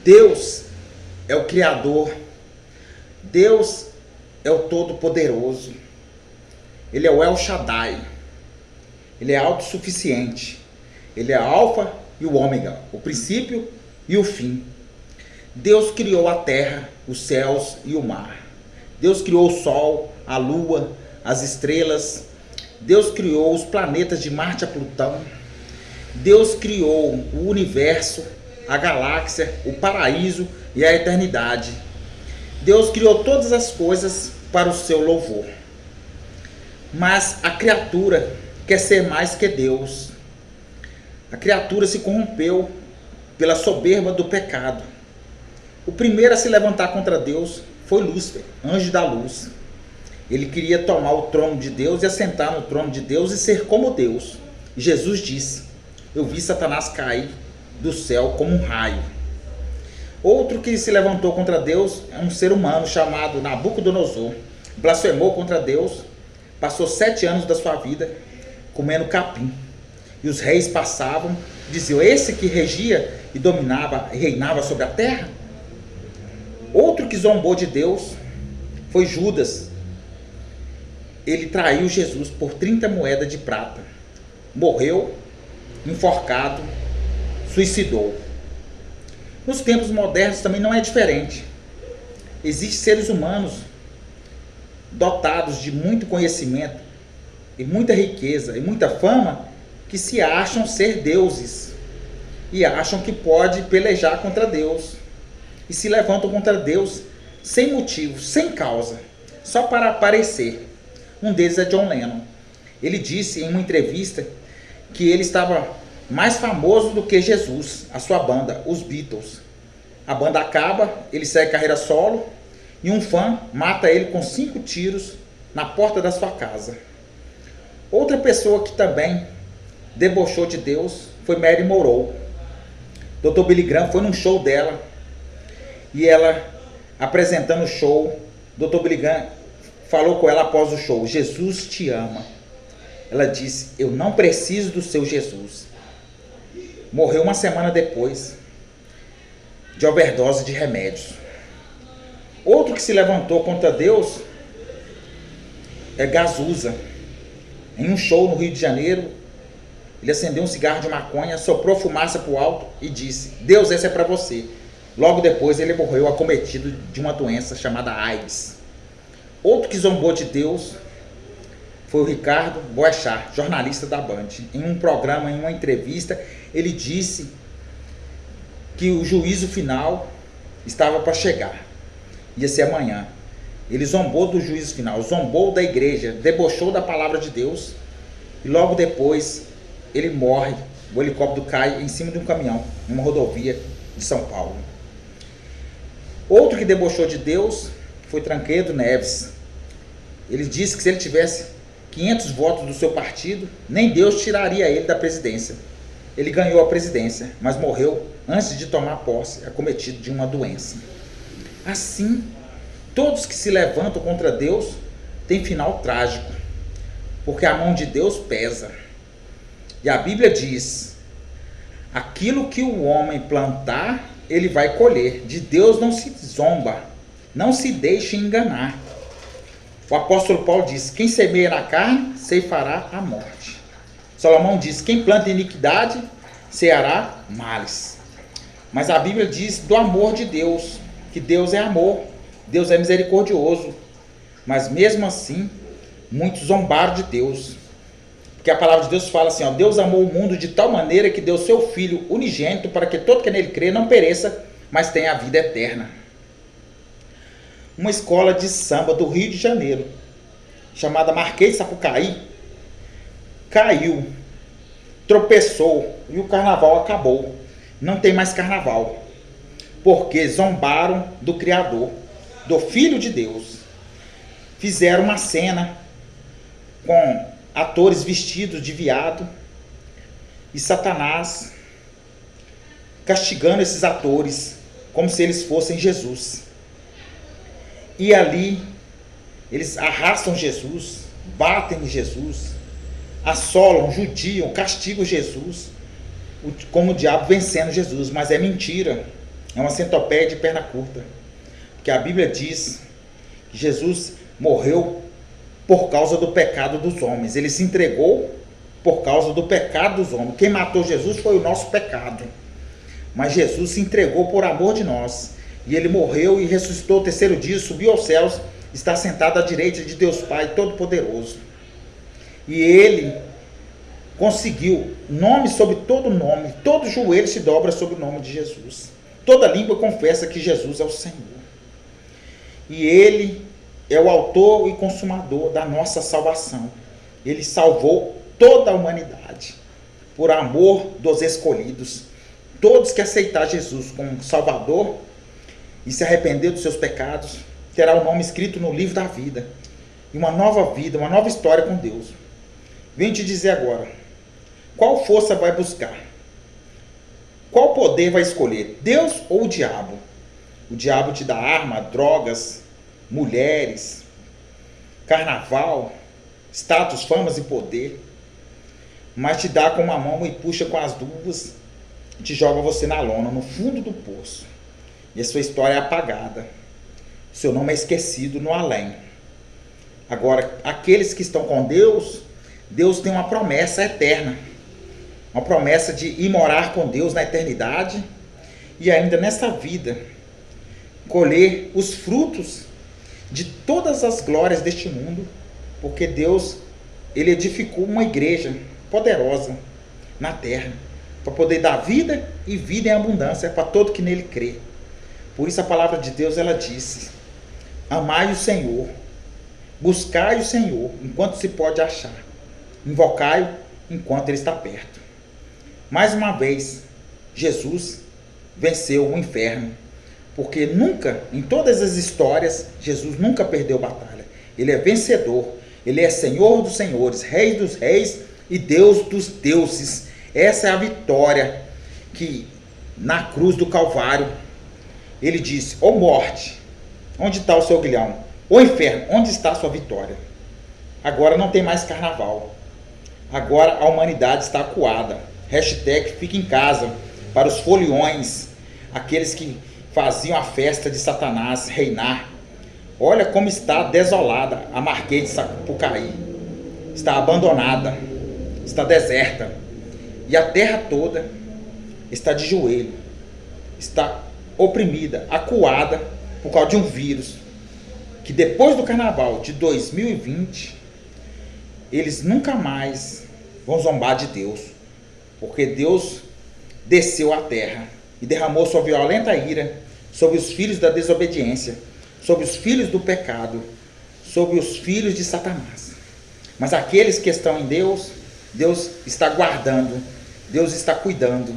Deus é o Criador, Deus é o Todo-Poderoso, Ele é o El Shaddai, Ele é autossuficiente, Ele é Alfa e o Ômega, o princípio e o fim. Deus criou a terra, os céus e o mar. Deus criou o sol, a lua, as estrelas. Deus criou os planetas de Marte a Plutão. Deus criou o universo, a galáxia, o paraíso e a eternidade. Deus criou todas as coisas para o seu louvor. Mas a criatura quer ser mais que Deus. A criatura se corrompeu pela soberba do pecado. O primeiro a se levantar contra Deus foi Lúcifer, anjo da luz. Ele queria tomar o trono de Deus e assentar no trono de Deus e ser como Deus. E Jesus disse: eu vi Satanás cair do céu como um raio. Outro que se levantou contra Deus é um ser humano chamado Nabucodonosor. Blasfemou contra Deus, passou 7 anos da sua vida comendo capim. E os reis passavam, diziam: esse que regia e dominava e reinava sobre a terra? Outro que zombou de Deus foi Judas. Ele traiu Jesus por 30 moedas de prata. Morreu, enforcado, suicidou. Nos tempos modernos também não é diferente. Existem seres humanos dotados de muito conhecimento e muita riqueza e muita fama que se acham ser deuses e acham que pode pelejar contra Deus e se levantam contra Deus sem motivo, sem causa, só para aparecer. Um deles é John Lennon. Ele disse em uma entrevista que ele estava mais famoso do que Jesus, a sua banda, os Beatles. A banda acaba, ele segue carreira solo e um fã mata ele com 5 tiros na porta da sua casa. Outra pessoa que também debochou de Deus foi Mary Monroe. Dr. Billy Graham foi num show dela e ela, apresentando o show, Dr. Billy Graham falou com ela após o show: Jesus te ama. Ela disse: eu não preciso do seu Jesus. Morreu uma semana depois de overdose de remédios. Outro que se levantou contra Deus é Gazusa. Em um show no Rio de Janeiro, ele acendeu um cigarro de maconha, soprou fumaça para o alto e disse: Deus, esse é para você. Logo depois ele morreu acometido de uma doença chamada AIDS. Outro que zombou de Deus foi o Ricardo Boechat, jornalista da Band. Em um programa, em uma entrevista, ele disse que o juízo final estava para chegar. Ia ser amanhã. Ele zombou do juízo final, zombou da igreja, debochou da palavra de Deus e logo depois ele morre. O helicóptero cai em cima de um caminhão, em uma rodovia de São Paulo. Outro que debochou de Deus foi Tancredo Neves. Ele disse que se ele tivesse 500 votos do seu partido, nem Deus tiraria ele da presidência. Ele ganhou a presidência, mas morreu antes de tomar posse, acometido de uma doença. Assim, todos que se levantam contra Deus têm final trágico, porque a mão de Deus pesa. E a Bíblia diz: aquilo que o homem plantar, ele vai colher. De Deus não se zomba, não se deixe enganar. O apóstolo Paulo diz: quem semeia na carne, ceifará a morte. Salomão diz: quem planta iniquidade, ceará males. Mas a Bíblia diz do amor de Deus, que Deus é amor, Deus é misericordioso. Mas mesmo assim, muitos zombaram de Deus. Porque a palavra de Deus fala assim: ó, Deus amou o mundo de tal maneira que deu seu Filho unigênito para que todo que nele crê não pereça, mas tenha a vida eterna. Uma escola de samba do Rio de Janeiro, chamada Marquês de Sapucaí, caiu, tropeçou e o carnaval acabou. Não tem mais carnaval, porque zombaram do Criador, do Filho de Deus. Fizeram uma cena com atores vestidos de viado e Satanás castigando esses atores como se eles fossem Jesus. E ali eles arrastam Jesus, batem em Jesus, assolam, judiam, castigam Jesus, como o diabo vencendo Jesus. Mas é mentira. É uma centopeia de perna curta. Porque a Bíblia diz que Jesus morreu por causa do pecado dos homens. Ele se entregou por causa do pecado dos homens. Quem matou Jesus foi o nosso pecado. Mas Jesus se entregou por amor de nós. E ele morreu e ressuscitou o terceiro dia, subiu aos céus, está sentado à direita de Deus Pai Todo-Poderoso. E ele conseguiu nome sobre todo nome, todo joelho se dobra sobre o nome de Jesus. Toda língua confessa que Jesus é o Senhor. E ele é o autor e consumador da nossa salvação. Ele salvou toda a humanidade por amor dos escolhidos. Todos que aceitar Jesus como Salvador e se arrepender dos seus pecados, terá o nome escrito no livro da vida. E uma nova vida, uma nova história com Deus. Venho te dizer agora, qual força vai buscar? Qual poder vai escolher? Deus ou o diabo? O diabo te dá arma, drogas, mulheres, carnaval, status, famas e poder. Mas te dá com uma mão e puxa com as duas e te joga você na lona, no fundo do poço. E a sua história é apagada. Seu nome é esquecido no além. Agora, aqueles que estão com Deus, Deus tem uma promessa eterna. Uma promessa de ir morar com Deus na eternidade e ainda nessa vida colher os frutos de todas as glórias deste mundo, porque Deus, ele edificou uma igreja poderosa na terra, para poder dar vida e vida em abundância para todo que nele crê. Por isso a palavra de Deus, ela disse: amai o Senhor, buscai o Senhor enquanto se pode achar, invocai-o enquanto ele está perto. Mais uma vez, Jesus venceu o inferno, porque nunca, em todas as histórias, Jesus nunca perdeu batalha. Ele é vencedor, ele é Senhor dos senhores, Rei dos reis e Deus dos deuses. Essa é a vitória que na cruz do Calvário ele disse: ó morte, onde está o seu aguilhão? Ó inferno, onde está a sua vitória? Agora não tem mais carnaval. Agora a humanidade está acuada. Hashtag fica em casa para os foliões, aqueles que faziam a festa de Satanás reinar. Olha como está desolada a Marquês de Sapucaí. Está abandonada, está deserta. E a terra toda está de joelho, está oprimida, acuada por causa de um vírus que depois do carnaval de 2020 eles nunca mais vão zombar de Deus, porque Deus desceu à terra e derramou sua violenta ira sobre os filhos da desobediência, sobre os filhos do pecado, sobre os filhos de Satanás. Mas aqueles que estão em Deus, Deus está guardando, Deus está cuidando,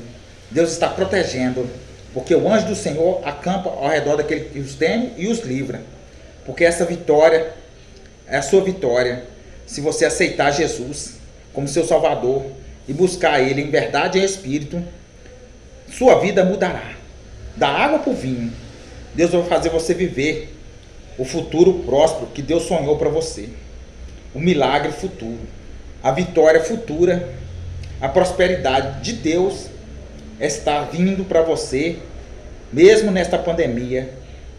Deus está protegendo, porque o anjo do Senhor acampa ao redor daquele que os teme e os livra. Porque essa vitória é a sua vitória, se você aceitar Jesus como seu Salvador e buscar Ele em verdade e em espírito, sua vida mudará. Da água para o vinho, Deus vai fazer você viver o futuro próspero que Deus sonhou para você. O milagre futuro, a vitória futura, a prosperidade de Deus está vindo para você, mesmo nesta pandemia.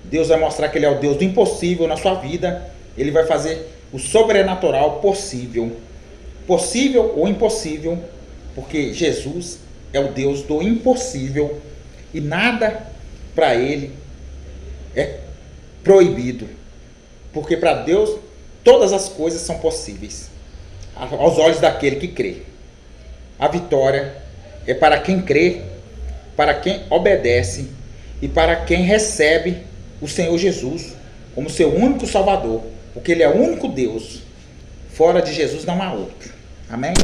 Deus vai mostrar que Ele é o Deus do impossível na sua vida. Ele vai fazer o sobrenatural possível. Possível ou impossível, porque Jesus é o Deus do impossível e nada para Ele é proibido. Porque para Deus todas as coisas são possíveis aos olhos daquele que crê. A vitória é para quem crê, para quem obedece e para quem recebe o Senhor Jesus como seu único Salvador, porque Ele é o único Deus. Fora de Jesus não há outro. Amém?